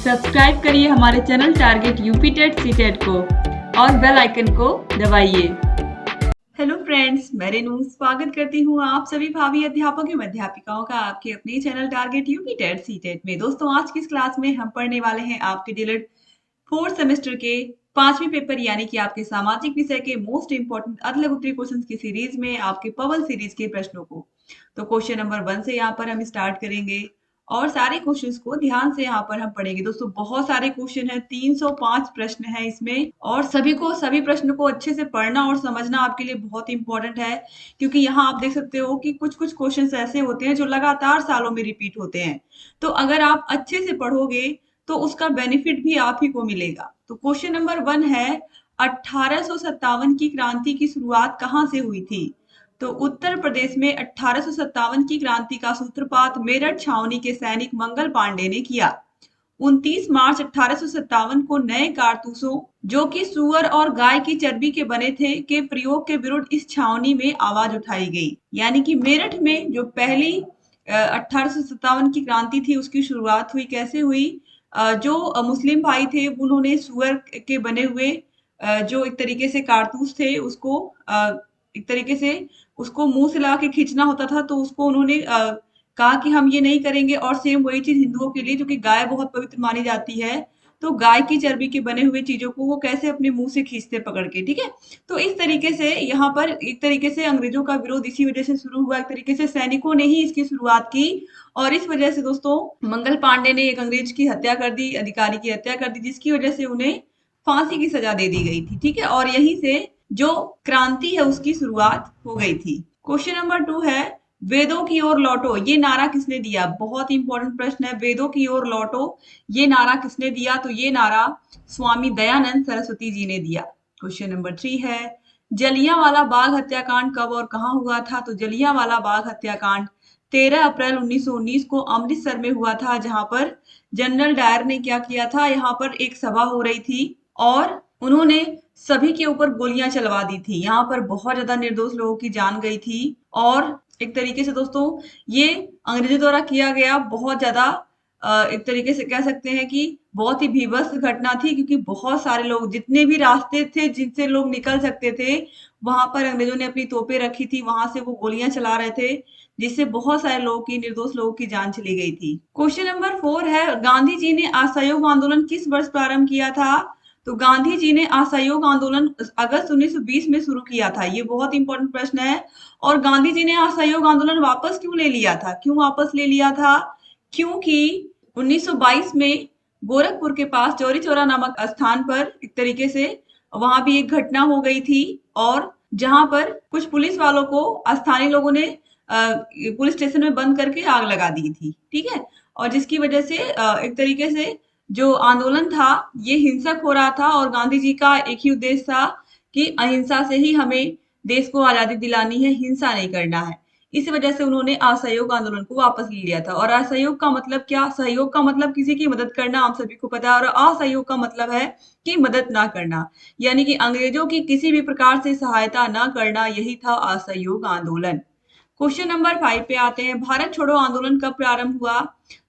Subscribe करिए हमारे channel target UP TET CTET को और बेल आइकन को दबाइए। हेलो फ्रेंड्स, मैं रेनू स्वागत करती हूँ आप सभी भावी अध्यापकों एवं अध्यापिकाओं का आपके अपने channel target UP TET CTET में। दोस्तों, आज की इस क्लास में हम पढ़ने वाले हैं आपके डीएलएड फोर्थ सेमेस्टर के 5वें पेपर यानी कि आपके सामाजिक विषय के मोस्ट इंपोर्टेंट अधलग क्वेश्चंस की सीरीज में आपके पवल सीरीज के प्रश्नों को। तो क्वेश्चन नंबर 1 से यहाँ पर हम स्टार्ट करेंगे और सारे क्वेश्चंस को ध्यान से यहाँ पर हम पढ़ेंगे। दोस्तों, बहुत सारे क्वेश्चन हैं, 305 प्रश्न हैं इसमें और सभी प्रश्नों को अच्छे से पढ़ना और समझना आपके लिए बहुत इंपॉर्टेंट है, क्योंकि यहाँ आप देख सकते हो कि कुछ कुछ क्वेश्चंस ऐसे होते हैं जो लगातार सालों में रिपीट होते हैं। तो अगर आप अच्छे से पढ़ोगे तो उसका बेनिफिट भी आप ही को मिलेगा। तो क्वेश्चन नंबर 1 है, 1857 की क्रांति की शुरुआत कहाँ से हुई थी? तो उत्तर प्रदेश में 1857 की क्रांति का सूत्रपात मेरठ छावनी के सैनिक मंगल पांडे ने किया। 29 मार्च 1857 को नए कारतूसों, जो कि सुअर और गाय की चर्बी के बने थे, के प्रयोग के विरुद्ध इस छावनी में आवाज उठाई गई। यानी कि मेरठ में जो पहली 1857 की क्रांति थी उसकी शुरुआत हुई। कैसे हुई? जो मुस्लिम भाई थे उन्होंने सुअर के बने हुए जो एक तरीके से कारतूस थे उसको एक तरीके से उसको मुंह से लगा के खींचना होता था, तो उसको उन्होंने कहा कि हम ये नहीं करेंगे। और सेम वही चीज हिंदुओं के लिए, जो कि गाय बहुत पवित्र मानी जाती है, तो गाय की चर्बी के बने हुए चीजों को वो कैसे अपने मुंह से खींचते पकड़ के। ठीक है, तो इस तरीके से यहाँ पर एक तरीके से अंग्रेजों का विरोध इसी वजह से शुरू हुआ। एक तरीके से सैनिकों ने ही इसकी शुरुआत की और इस वजह से दोस्तों मंगल पांडे ने एक अंग्रेज की हत्या कर दी, अधिकारी की हत्या कर दी, जिसकी वजह से उन्हें फांसी की सजा दे दी गई थी। ठीक है, और यहीं से जो क्रांति है उसकी शुरुआत हो गई थी। क्वेश्चन नंबर 2 है, वेदों की ओर लौटो, ये नारा किसने दिया? बहुत इंपॉर्टेंट प्रश्न है। वेदों की ओर लौटो, ये नारा किसने दिया? तो ये नारा स्वामी दयानंद सरस्वती जी ने दिया। क्वेश्चन नंबर 3 है, जलियांवाला बाग हत्याकांड कब और कहां हुआ था? तो जलियांवाला बाग हत्याकांड 13 अप्रैल 1919 को अमृतसर में हुआ था, जहां पर जनरल डायर ने क्या किया था, यहाँ पर एक सभा हो रही थी और उन्होंने सभी के ऊपर गोलियां चलवा दी थी। यहाँ पर बहुत ज्यादा निर्दोष लोगों की जान गई थी और एक तरीके से दोस्तों ये अंग्रेजों द्वारा किया गया बहुत ज्यादा एक तरीके से कह सकते हैं कि बहुत ही भीभत्स घटना थी, क्योंकि बहुत सारे लोग, जितने भी रास्ते थे जिनसे लोग निकल सकते थे, वहां पर अंग्रेजों ने अपनी तोपें रखी थी, वहां से वो गोलियां चला रहे थे, जिससे बहुत सारे लोगों की, निर्दोष लोगों की जान चली गई थी। क्वेश्चन नंबर 4 है, गांधी जी ने असहयोग आंदोलन किस वर्ष प्रारंभ किया था? तो गांधी जी ने असहयोग आंदोलन अगस्त 1920 में शुरू किया था। ये बहुत इंपॉर्टेंट प्रश्न है। और गांधी जी ने असहयोग आंदोलन वापस क्यों ले लिया था? क्यों वापस ले लिया था? क्योंकि 1922 में गोरखपुर के पास चौरी चौरा नामक स्थान पर एक तरीके से वहां भी एक घटना हो गई थी और जहां पर कुछ पुलिस वालों को स्थानीय लोगों ने पुलिस स्टेशन में बंद करके आग लगा दी थी। ठीक है, और जिसकी वजह से एक तरीके से जो आंदोलन था ये हिंसक हो रहा था और गांधी जी का एक ही उद्देश्य था कि अहिंसा से ही हमें देश को आजादी दिलानी है, हिंसा नहीं करना है। इस वजह से उन्होंने असहयोग आंदोलन को वापस ले लिया था। और असहयोग का मतलब क्या? सहयोग का मतलब किसी की मदद करना, आप सभी को पता है, और असहयोग का मतलब है कि मदद ना करना, यानी कि अंग्रेजों की किसी भी प्रकार से सहायता ना करना, यही था असहयोग आंदोलन। क्वेश्चन नंबर 5 पे आते हैं, भारत छोड़ो आंदोलन कब प्रारंभ हुआ?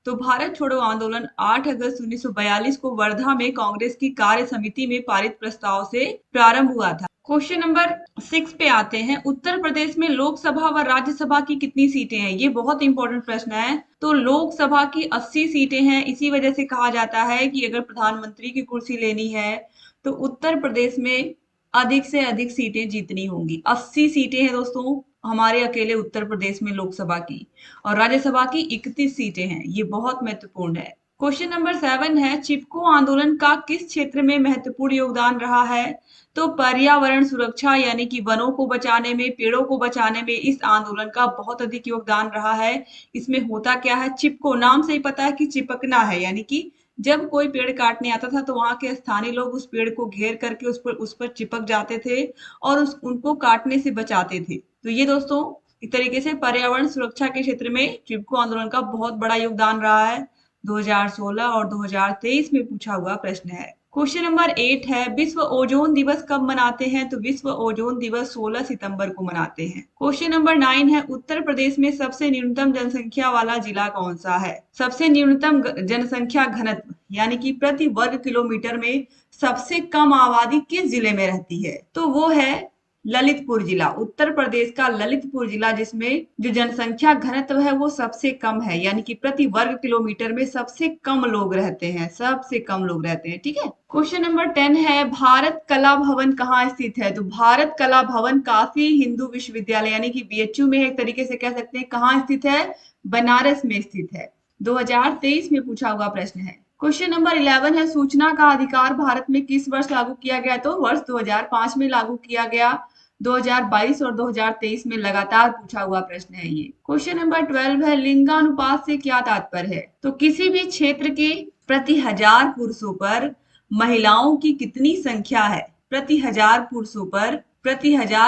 तो भारत छोड़ो आंदोलन 8 अगस्त 1942 को वर्धा में कांग्रेस की कार्य समिति में पारित प्रस्ताव से प्रारंभ हुआ था। क्वेश्चन नंबर 6 पे आते हैं, उत्तर प्रदेश में लोकसभा व राज्यसभा की कितनी सीटें हैं? ये बहुत इंपॉर्टेंट प्रश्न है। तो लोकसभा की 80 सीटें हैं। इसी वजह से कहा जाता है कि अगर प्रधानमंत्री की कुर्सी लेनी है तो उत्तर प्रदेश में अधिक से अधिक सीटें जीतनी होंगी। 80 सीटें हैं दोस्तों हमारे अकेले उत्तर प्रदेश में लोकसभा की, और राज्यसभा की 31 सीटें हैं। ये बहुत महत्वपूर्ण है। क्वेश्चन नंबर 7 है, चिपको आंदोलन का किस क्षेत्र में महत्वपूर्ण योगदान रहा है? तो पर्यावरण सुरक्षा यानी कि वनों को बचाने में, पेड़ों को बचाने में इस आंदोलन का बहुत अधिक योगदान रहा है। इसमें होता क्या है, चिपको नाम से ही पता है कि चिपकना है, यानी कि जब कोई पेड़ काटने आता था तो वहां के स्थानीय लोग उस पेड़ को घेर करके उस पर चिपक जाते थे और उनको काटने से बचाते थे। तो ये दोस्तों एक तरीके से पर्यावरण सुरक्षा के क्षेत्र में चिपको आंदोलन का बहुत बड़ा योगदान रहा है। 2016 और 2023 में पूछा हुआ प्रश्न है। क्वेश्चन नंबर 8 है, विश्व ओजोन दिवस कब मनाते हैं? तो विश्व ओजोन दिवस 16 सितंबर को मनाते हैं। क्वेश्चन नंबर 9 है, उत्तर प्रदेश में सबसे न्यूनतम जनसंख्या वाला जिला कौन सा है? सबसे न्यूनतम जनसंख्या घनत्व यानी कि प्रति वर्ग किलोमीटर में सबसे कम आबादी किस जिले में रहती है? तो वो है ललितपुर जिला, उत्तर प्रदेश का ललितपुर जिला, जिसमें जो जनसंख्या घनत्व है वो सबसे कम है, यानी कि प्रति वर्ग किलोमीटर में सबसे कम लोग रहते हैं, सबसे कम लोग रहते हैं। ठीक है। क्वेश्चन नंबर 10 है, भारत कला भवन कहाँ स्थित है? तो भारत कला भवन काशी हिंदू विश्वविद्यालय यानी कि बीएचयू में, एक तरीके से कह सकते हैं, कहाँ स्थित है? बनारस में स्थित है। 2023 में पूछा हुआ प्रश्न है। क्वेश्चन नंबर 11 है, सूचना का अधिकार भारत में किस वर्ष लागू किया गया? तो वर्ष 2005 में लागू किया गया। 2022 और 2023 में लगातार पूछा हुआ प्रश्न है ये। क्वेश्चन नंबर 12 है, लिंगानुपात से क्या तात्पर्य है? तो किसी भी क्षेत्र के प्रति 1000 पुरुषों पर महिलाओं की कितनी संख्या है? प्रति हजार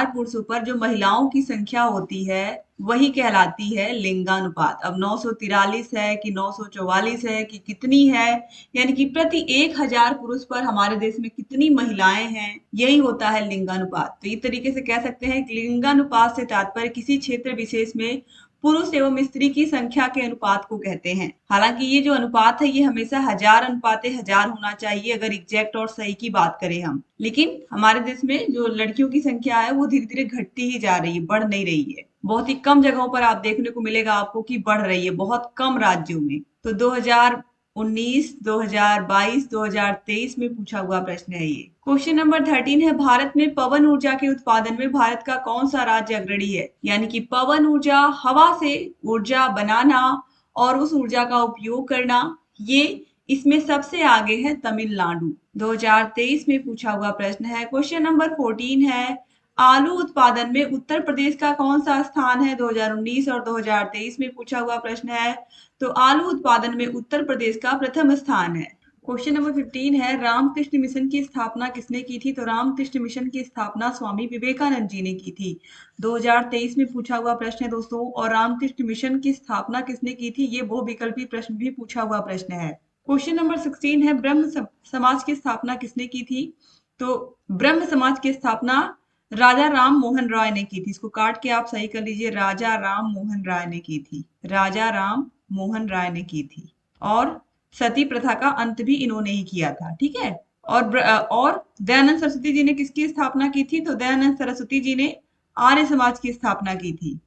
पुरुषों पर जो महिलाओं की संख्या होती है वही कहलाती है लिंगानुपात। अब 943 है कि 944 है कि कितनी है, यानी कि प्रति 1000 पुरुष पर हमारे देश में कितनी महिलाएं हैं, यही होता है लिंगानुपात। तो इस तरीके से कह सकते हैं कि लिंगानुपात से तात्पर्य किसी क्षेत्र विशेष में पुरुष एवं स्त्री की संख्या के अनुपात को कहते हैं। हालांकि ये जो अनुपात है ये हमेशा 1000 होना चाहिए अगर एग्जैक्ट और सही की बात करें हम, लेकिन हमारे देश में जो लड़कियों की संख्या है वो धीरे धीरे घटती ही जा रही है, बढ़ नहीं रही है। बहुत ही कम जगहों पर आप देखने को मिलेगा आपको कि बढ़ रही है, बहुत कम राज्यों में। तो 2019, 2022, 2023 में पूछा हुआ प्रश्न है ये। क्वेश्चन नंबर 13 है, भारत में पवन ऊर्जा के उत्पादन में भारत का कौन सा राज्य अग्रणी है? यानी कि पवन ऊर्जा, हवा से ऊर्जा बनाना और उस ऊर्जा का उपयोग करना, ये इसमें सबसे आगे है तमिलनाडु। 2023 में पूछा हुआ प्रश्न है। क्वेश्चन नंबर 14 है, आलू उत्पादन में उत्तर प्रदेश का कौन सा स्थान है? 2019 और 2023 में पूछा हुआ प्रश्न है। तो आलू उत्पादन में उत्तर प्रदेश का प्रथम स्थान है। क्वेश्चन नंबर 15 है, रामकृष्ण मिशन की स्थापना किसने की थी? तो रामकृष्ण मिशन की स्थापना स्वामी विवेकानंद जी ने की थी। 2023 में पूछा हुआ प्रश्न है दोस्तों। और रामकृष्ण मिशन की स्थापना किसने की थी, ये बहुविकल्पी प्रश्न भी पूछा हुआ प्रश्न है। क्वेश्चन नंबर 16 है, ब्रह्म समाज की स्थापना किसने की थी? तो ब्रह्म समाज की स्थापना राजा राम मोहन राय ने की थी। इसको काट के आप सही कर लीजिए, राजा राम मोहन राय ने की थी, राजा राम मोहन राय ने की थी। और सती प्रथा का अंत भी इन्होंने ही किया था। ठीक है। और दयानंद सरस्वती जी ने किसकी स्थापना की थी? तो दयानंद सरस्वती जी ने आर्य समाज की स्थापना की थी।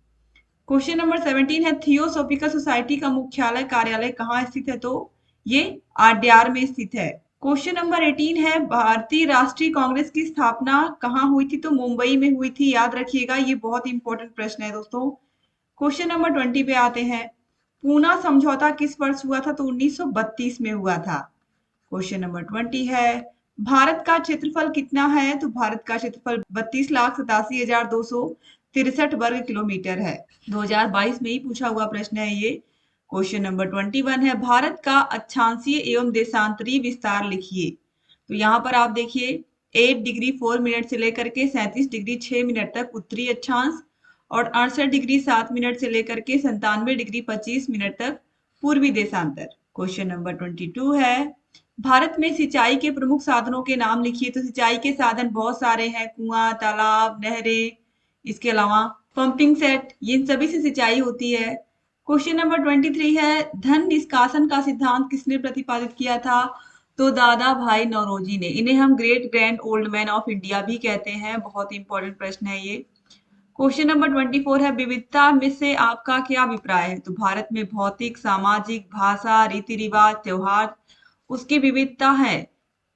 क्वेश्चन नंबर 17 है, थियोसॉफिकल सोसाइटी का मुख्यालय कार्यालय कहाँ स्थित है? तो ये आड्यार में स्थित है। क्वेश्चन नंबर 18 है, भारतीय राष्ट्रीय कांग्रेस की स्थापना कहाँ हुई थी? तो मुंबई में हुई थी, याद रखिएगा, ये बहुत इंपॉर्टेंट प्रश्न है दोस्तों। क्वेश्चन नंबर 20 पे आते हैं, पूना समझौता किस वर्ष हुआ था? तो 1932 में हुआ था। क्वेश्चन नंबर 20 है, भारत का क्षेत्रफल कितना है? तो भारत का क्षेत्रफल 32,87,263 वर्ग किलोमीटर है। 2022 में ही पूछा हुआ प्रश्न है ये। क्वेश्चन नंबर 21 है, भारत का अक्षांशीय एवं देशांतरीय विस्तार लिखिए। तो यहाँ पर आप देखिए 8 डिग्री 4 मिनट से लेकर के 37 डिग्री 6 मिनट तक उत्तरी अक्षांश और 68 डिग्री 7 मिनट से लेकर के 97 डिग्री 25 मिनट तक पूर्वी देशांतर। क्वेश्चन नंबर 22 है, भारत में सिंचाई के प्रमुख साधनों के नाम लिखिए। तो सिंचाई के साधन बहुत सारे हैं, कुआं, तालाब, नहरें, इसके अलावा पंपिंग सेट, ये सभी से सिंचाई होती है। क्वेश्चन नंबर 23 है, धन निष्कासन का सिद्धांत किसने प्रतिपादित किया था? तो दादा भाई नौरोजी ने। इन्हें हम great grand old man of India भी कहते हैं। बहुत इंपॉर्टेंट प्रश्न है ये। क्वेश्चन नंबर 24 है, विविधता में से आपका क्या अभिप्राय है? तो भारत में भौतिक, सामाजिक, भाषा, रीति रिवाज, त्योहार, उसकी विविधता है।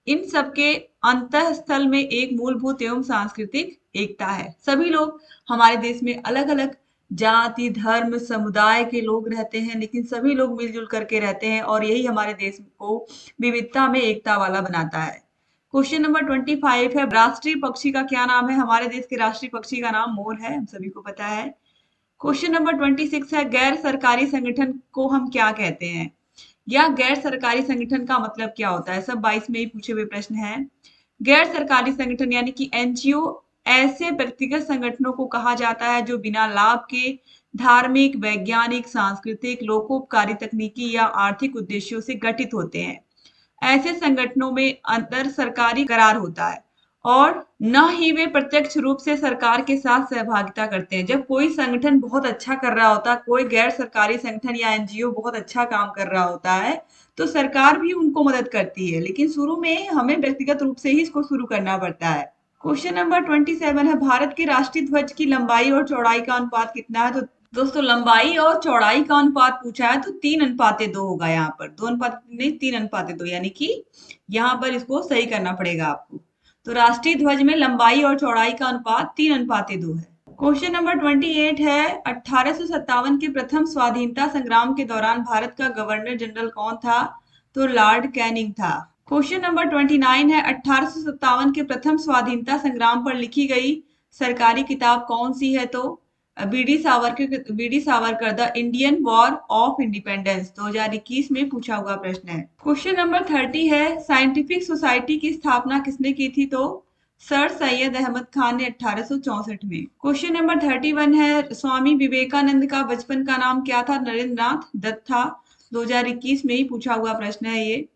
इन सबके अंतःस्थल में एक मूलभूत एवं सांस्कृतिक एकता है। सभी लोग हमारे देश में अलग अलग जाति, धर्म, समुदाय के लोग रहते हैं, लेकिन सभी लोग मिलजुल करके रहते हैं और यही हमारे देश को विविधता में एकता वाला बनाता है। क्वेश्चन नंबर 25 है, राष्ट्रीय पक्षी का क्या नाम है? हमारे देश के राष्ट्रीय पक्षी का नाम मोर है, हम सभी को पता है। क्वेश्चन नंबर 26 है, गैर सरकारी संगठन को हम क्या कहते हैं? या गैर सरकारी संगठन का मतलब क्या होता है? सब 22 में ही पूछे हुए प्रश्न है। गैर सरकारी संगठन यानी कि एनजीओ ऐसे व्यक्तिगत संगठनों को कहा जाता है जो बिना लाभ के धार्मिक, वैज्ञानिक, सांस्कृतिक, लोकोपकारी, तकनीकी या आर्थिक उद्देश्यों से गठित होते हैं। ऐसे संगठनों में अंतर सरकारी करार होता है और न ही वे प्रत्यक्ष रूप से सरकार के साथ सहभागिता करते हैं। जब कोई संगठन बहुत अच्छा कर रहा होता है, कोई गैर सरकारी संगठन या एनजीओ बहुत अच्छा काम कर रहा होता है, तो सरकार भी उनको मदद करती है, लेकिन शुरू में हमें व्यक्तिगत रूप से ही इसको शुरू करना पड़ता है। क्वेश्चन नंबर 27 है, भारत के राष्ट्रीय ध्वज की लंबाई और चौड़ाई का अनुपात कितना है? तो दोस्तों, लंबाई और चौड़ाई का अनुपात पूछा है तो 3:2 होगा। यहाँ पर 2:3 नहीं, 3:2, यानी कि यहाँ पर इसको सही करना पड़ेगा आपको। तो राष्ट्रीय ध्वज में लंबाई और चौड़ाई का अनुपात 3:2 है। क्वेश्चन नंबर 28 है, 1857 के प्रथम स्वाधीनता संग्राम के दौरान भारत का गवर्नर जनरल कौन था? तो लॉर्ड कैनिंग था। क्वेश्चन नंबर 29 है, 1857 के प्रथम स्वाधीनता संग्राम पर लिखी गई सरकारी किताब कौन सी है? तो B D Savarkar the Indian war of independence 2021 में पूछा हुआ प्रश्न है। क्वेश्चन नंबर 30 है, साइंटिफिक सोसाइटी की स्थापना किसने की थी? तो सर सैयद अहमद खान ने 1864 में। क्वेश्चन नंबर 31 है, स्वामी विवेकानंद का बचपन का नाम क्या था? नरेंद्र नाथ दत्त था। 2021 में ही पूछा हुआ प्रश्न है ये।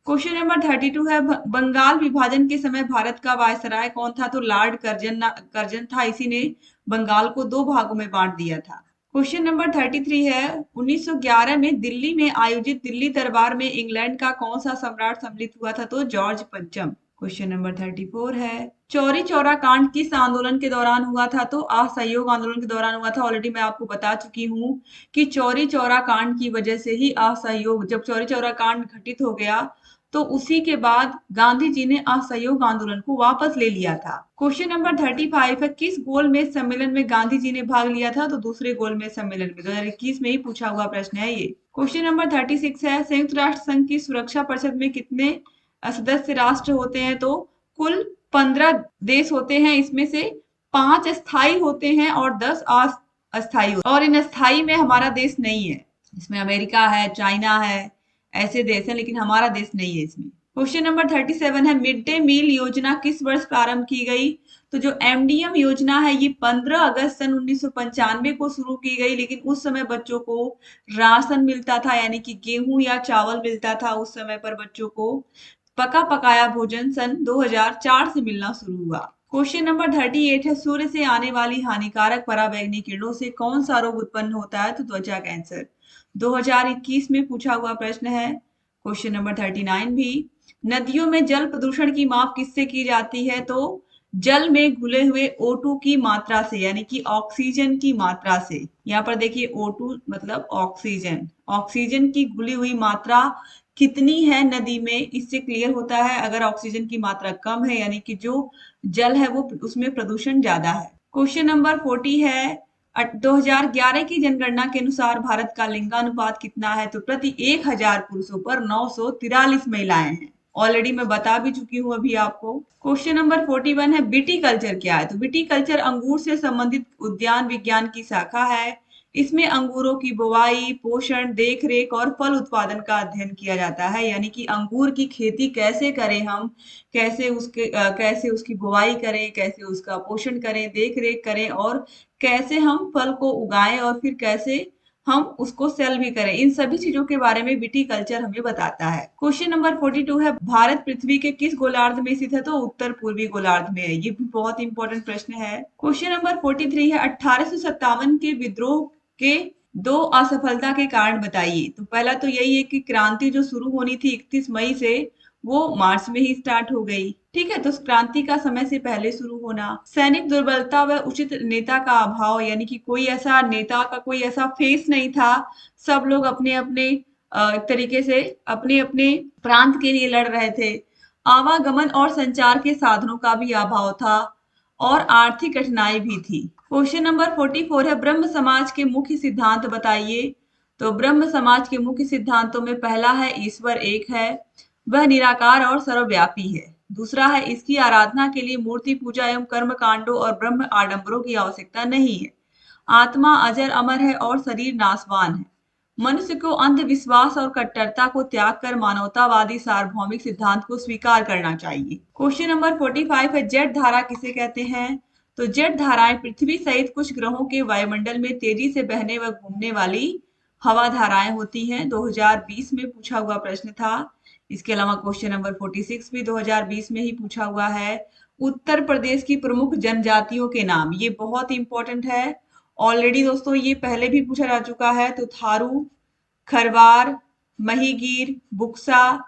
क्वेश्चन नंबर 32 है, बंगाल विभाजन के समय भारत का वायसराय कौन था? तो लॉर्ड कर्जन था। इसी ने बंगाल को 2 भागों में बांट दिया था। क्वेश्चन नंबर 33 है, 1911 में दिल्ली में आयोजित दिल्ली दरबार में इंग्लैंड का कौन सा सम्राट सम्मिलित हुआ था? तो जॉर्ज पंचम। क्वेश्चन नंबर 34 है, चौरी चौरा कांड किस आंदोलन के दौरान हुआ था? तो असहयोग आंदोलन के दौरान हुआ था। ऑलरेडी मैं आपको बता चुकी हूँ कि चौरी चौरा कांड की वजह से ही असहयोग, जब चौरी चौरा कांड घटित हो गया तो उसी के बाद गांधी जी ने असहयोग आंदोलन को वापस ले लिया था। क्वेश्चन नंबर 35 है, किस गोलमेज सम्मेलन में गांधी जी ने भाग लिया था? तो दूसरे गोलमेज सम्मेलन में। 2021 में ही पूछा हुआ प्रश्न है ये। क्वेश्चन नंबर 36 है, संयुक्त राष्ट्र संघ की सुरक्षा परिषद में कितने सदस्य राष्ट्र होते हैं? तो कुल 15 देश होते हैं, इसमें से 5 स्थायी होते हैं और 10 अस्थायी। और इन अस्थायी में हमारा देश नहीं है, इसमें अमेरिका है, चाइना है, ऐसे देश हैं, लेकिन हमारा देश नहीं है इसमें। क्वेश्चन नंबर 37 है, मिड डे मील योजना किस वर्ष प्रारंभ की गई? तो जो एमडीएम योजना है ये 15 अगस्त सन 1995 को शुरू की गई, लेकिन उस समय बच्चों को राशन मिलता था, यानी कि गेहूं या चावल मिलता था उस समय पर बच्चों को। पका पकाया भोजन सन 2004 से मिलना शुरू हुआ। क्वेश्चन नंबर 38 है, सूर्य से आने वाली हानिकारक पराबैंगनी किरणों से कौन सा रोग उत्पन्न होता है? तो त्वचा कैंसर। 2021 में पूछा हुआ प्रश्न है। क्वेश्चन नंबर 39 भी, नदियों में जल प्रदूषण की माप किससे की जाती है? तो जल में घुले हुए O2 की मात्रा से, यानी कि ऑक्सीजन की मात्रा से। यहाँ पर देखिए O2 मतलब ऑक्सीजन, ऑक्सीजन की घुली हुई मात्रा कितनी है नदी में, इससे क्लियर होता है। अगर ऑक्सीजन की मात्रा कम है, यानी कि जो जल है वो उसमें प्रदूषण ज्यादा है। क्वेश्चन नंबर 40 है, 2011 की जनगणना के अनुसार भारत का लिंगानुपात कितना है? तो प्रति 1000 पुरुषों पर 943 महिलाएं हैं। ऑलरेडी मैं बता भी चुकी हूँ अभी आपको। क्वेश्चन नंबर 41 है, विटीकल्चर क्या है? तो विटीकल्चर अंगूर से संबंधित उद्यान विज्ञान की शाखा है। इसमें अंगूरों की बुवाई, पोषण, देखरेख और फल उत्पादन का अध्ययन किया जाता है, यानी कि अंगूर की खेती कैसे करें हम, कैसे उसकी बुवाई करें, कैसे उसका पोषण करें, देखरेख करें, और कैसे हम फल को उगाएं, और फिर कैसे हम उसको सेल भी करें। इन सभी चीजों के बारे में विटीकल्चर हमें बताता है। क्वेश्चन नंबर 42 है, भारत पृथ्वी के किस गोलार्ध में स्थित है? तो उत्तर पूर्वी गोलार्ध में है। ये भी बहुत इंपॉर्टेंट प्रश्न है। क्वेश्चन नंबर 43 है, 1857 के विद्रोह के 2 असफलता के कारण बताइए। तो पहला तो यही है कि क्रांति जो शुरू होनी थी 31 मई से, वो मार्च में ही स्टार्ट हो गई। ठीक है, तो क्रांति का समय से पहले शुरू होना, सैनिक दुर्बलता व उचित नेता का अभाव, यानी कि कोई ऐसा नेता का कोई ऐसा फेस नहीं था। सब लोग अपने अपने तरीके से अपने अपने प्रांत के लिए लड़ रहे थे। आवागमन और संचार के साधनों का भी अभाव था और आर्थिक कठिनाई भी थी। क्वेश्चन नंबर 44 है, ब्रह्म समाज के मुख्य सिद्धांत बताइए। तो ब्रह्म समाज के मुख्य सिद्धांतों में पहला है ईश्वर एक है, वह निराकार और सर्वव्यापी है। दूसरा है, इसकी आराधना के लिए मूर्ति पूजा एवं कर्म कांडों और ब्रह्म आडंबरों की आवश्यकता नहीं है। आत्मा अजर अमर है और शरीर नाशवान है। मनुष्य को अंधविश्वास और कट्टरता को त्याग कर मानवतावादी सार्वभौमिक सिद्धांत को स्वीकार करना चाहिए। क्वेश्चन नंबर 45 है, जेट धारा किसे कहते हैं? तो जेट धाराएं पृथ्वी सहित कुछ ग्रहों के वायुमंडल में तेजी से बहने व घूमने वाली हवा धाराएं होती हैं। 2020 में पूछा हुआ प्रश्न था। इसके अलावा क्वेश्चन नंबर 46 भी 2020 में ही पूछा हुआ है। उत्तर प्रदेश की प्रमुख जनजातियों के नाम, ये बहुत इंपॉर्टेंट है। ऑलरेडी दोस्तों ये पहले भी पूछा जा चुका है। तो थारू, खरवार, महीगीर, बुक्सा,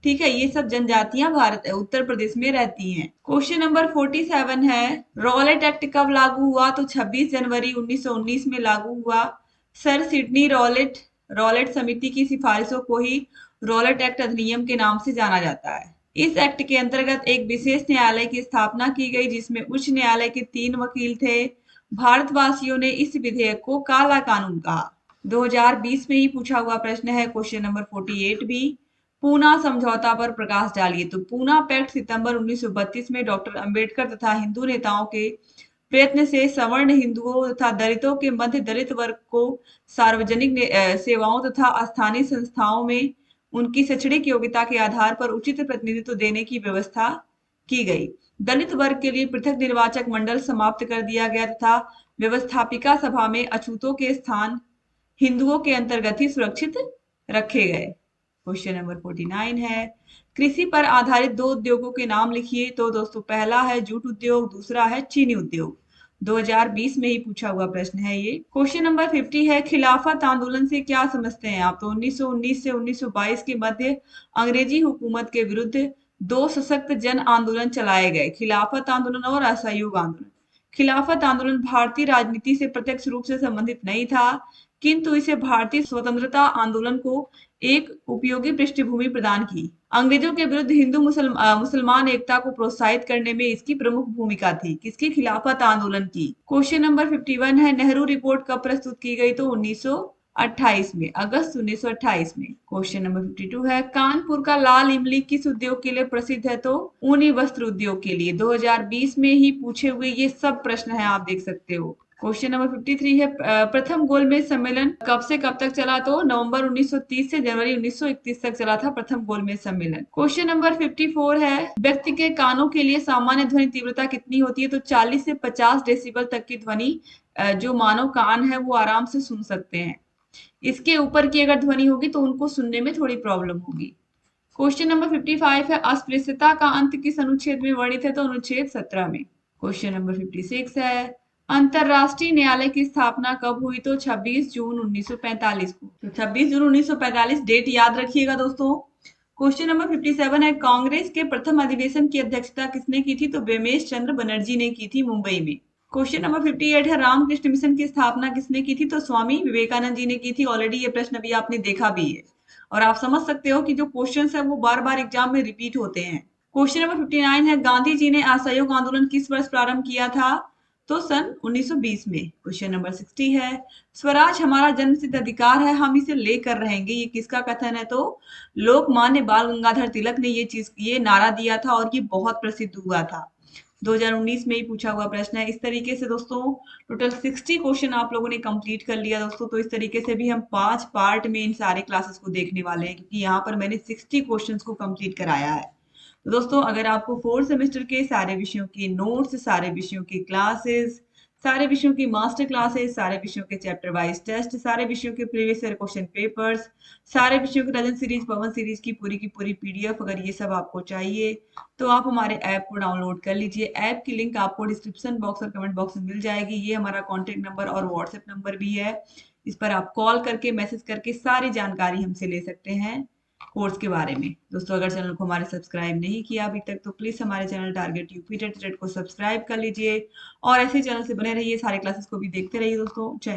ठीक है, ये सब जनजातियां भारत उत्तर प्रदेश में रहती हैं। क्वेश्चन नंबर 47 है, रॉलेट एक्ट कब लागू हुआ? तो 26 जनवरी 1919 में लागू हुआ। सर सिडनी रॉलेट रॉलेट समिति की सिफारिशों को ही रॉलेट एक्ट अधिनियम के नाम से जाना जाता है। इस एक्ट के अंतर्गत एक विशेष न्यायालय की स्थापना की गई जिसमें उच्च न्यायालय के 3 वकील थे। भारतवासियों ने इस विधेयक को काला कानून कहा। 2020 में ही पूछा हुआ प्रश्न है क्वेश्चन नंबर 48 भी। पूना समझौता पर प्रकाश डालिए। तो पूना पैक्ट सितंबर 1932 में डॉक्टर अंबेडकर तथा हिंदू नेताओं के प्रयत्न से सवर्ण हिंदुओं तथा दलितों के मध्य दलित वर्ग को सार्वजनिक सेवाओं तथा स्थानीय संस्थाओं में उनकी शैक्षणिक योग्यता के आधार पर उचित प्रतिनिधित्व देने की व्यवस्था की गई। दलित वर्ग के लिए पृथक निर्वाचक मंडल समाप्त कर दिया गया तथा व्यवस्थापिका सभा में अछूतों के स्थान हिंदुओं के अंतर्गत ही सुरक्षित रखे गए। क्वेश्चन नंबर 49 है, कृषि पर आधारित 2 उद्योगों के नाम लिखिए। तो दोस्तों पहला है जूट उद्योग, दूसरा है चीनी उद्योग। 2020 में ही पूछा हुआ प्रश्न है ये। क्वेश्चन नंबर 50 है, खिलाफत आंदोलन से क्या समझते हैं आप? तो 1919 से 1922 के मध्य अंग्रेजी हुकूमत के विरुद्ध 2 सशक्त जन आंदोलन चलाए गए, खिलाफत आंदोलन और असहयोग आंदोलन। खिलाफत आंदोलन भारतीय राजनीति से प्रत्यक्ष रूप से संबंधित नहीं था, किंतु इसे भारतीय स्वतंत्रता आंदोलन को एक उपयोगी पृष्ठभूमि प्रदान की। अंग्रेजों के विरुद्ध हिंदू मुसलमान एकता को प्रोत्साहित करने में इसकी प्रमुख भूमिका थी। किसकी? खिलाफत आंदोलन की। क्वेश्चन नंबर 51 है, नेहरू रिपोर्ट कब प्रस्तुत की गई? तो 1928 में, अगस्त 1928 में। क्वेश्चन नंबर 52 है, कानपुर का लाल इमली किस उद्योग के लिए प्रसिद्ध है? तो ऊनी वस्त्र उद्योग के लिए। 2020 में ही पूछे हुए ये सब प्रश्न है, आप देख सकते हो। क्वेश्चन नंबर 53 है, प्रथम गोलमेज सम्मेलन कब से कब तक चला? तो नवंबर 1930 से जनवरी 1931 तक चला था प्रथम गोलमेज सम्मेलन। क्वेश्चन नंबर 54 है, व्यक्ति के कानों के लिए सामान्य ध्वनि तीव्रता कितनी होती है? तो 40 से 50 डेसिबल तक की ध्वनि जो मानव कान है वो आराम से सुन सकते हैं। इसके ऊपर की अगर ध्वनि होगी तो उनको सुनने में थोड़ी प्रॉब्लम होगी। क्वेश्चन नंबर 55 है, अस्पृश्यता का अंत किस अनुच्छेद में वर्णित है? तो अनुच्छेद 17 में। क्वेश्चन नंबर 56 है, अंतरराष्ट्रीय न्यायालय की स्थापना कब हुई? तो 26 जून 1945 को। तो 26 जून 1945 डेट याद रखिएगा दोस्तों। क्वेश्चन नंबर 57 है, कांग्रेस के प्रथम अधिवेशन की अध्यक्षता किसने की थी? तो बेमेश चंद्र बनर्जी ने की थी मुंबई में। क्वेश्चन नंबर 58 है, रामकृष्ण मिशन की स्थापना किसने की थी? तो स्वामी विवेकानंद जी ने की थी। ऑलरेडी ये प्रश्न अभी आपने देखा भी है और आप समझ सकते हो कि जो क्वेश्चन है वो बार बार एग्जाम में रिपीट होते हैं। क्वेश्चन नंबर 59 है, गांधी जी ने असहयोग आंदोलन किस वर्ष प्रारंभ किया था? तो सन 1920 में। क्वेश्चन नंबर 60 है, स्वराज हमारा जन्मसिद्ध अधिकार है, हम इसे लेकर रहेंगे, ये किसका कथन है? तो लोकमान्य बाल गंगाधर तिलक ने ये नारा दिया था और ये बहुत प्रसिद्ध हुआ था। 2019 में ही पूछा हुआ प्रश्न है। इस तरीके से दोस्तों टोटल 60 क्वेश्चन आप लोगों ने कंप्लीट कर लिया दोस्तों। तो इस तरीके से भी हम 5 पार्ट में इन सारे क्लासेस को देखने वाले हैं, क्योंकि यहाँ पर मैंने 60 क्वेश्चंस को कंप्लीट कराया है। तो दोस्तों अगर आपको 4th सेमेस्टर के सारे विषयों के नोट्स, सारे विषयों की क्लासेस, सारे विषयों की मास्टर क्लासेस, सारे विषयों के चैप्टर वाइज टेस्ट, सारे विषयों के प्रीवियस ईयर क्वेश्चन पेपर्स, सारे विषयों की रजन सीरीज, पवन सीरीज की पूरी पीडीएफ, अगर ये सब आपको चाहिए तो आप हमारे ऐप को डाउनलोड कर लीजिए। ऐप की लिंक आपको डिस्क्रिप्शन बॉक्स और कमेंट बॉक्स में मिल जाएगी। ये हमारा कॉन्टेक्ट नंबर और व्हाट्सएप नंबर भी है, इस पर आप कॉल करके, मैसेज करके सारी जानकारी हमसे ले सकते हैं कोर्स के बारे में। दोस्तों अगर चैनल को हमारे सब्सक्राइब नहीं किया अभी तक तो प्लीज हमारे चैनल टारगेट यूपी टेट को सब्सक्राइब कर लीजिए और ऐसे चैनल से बने रहिए, सारे क्लासेस को भी देखते रहिए दोस्तों।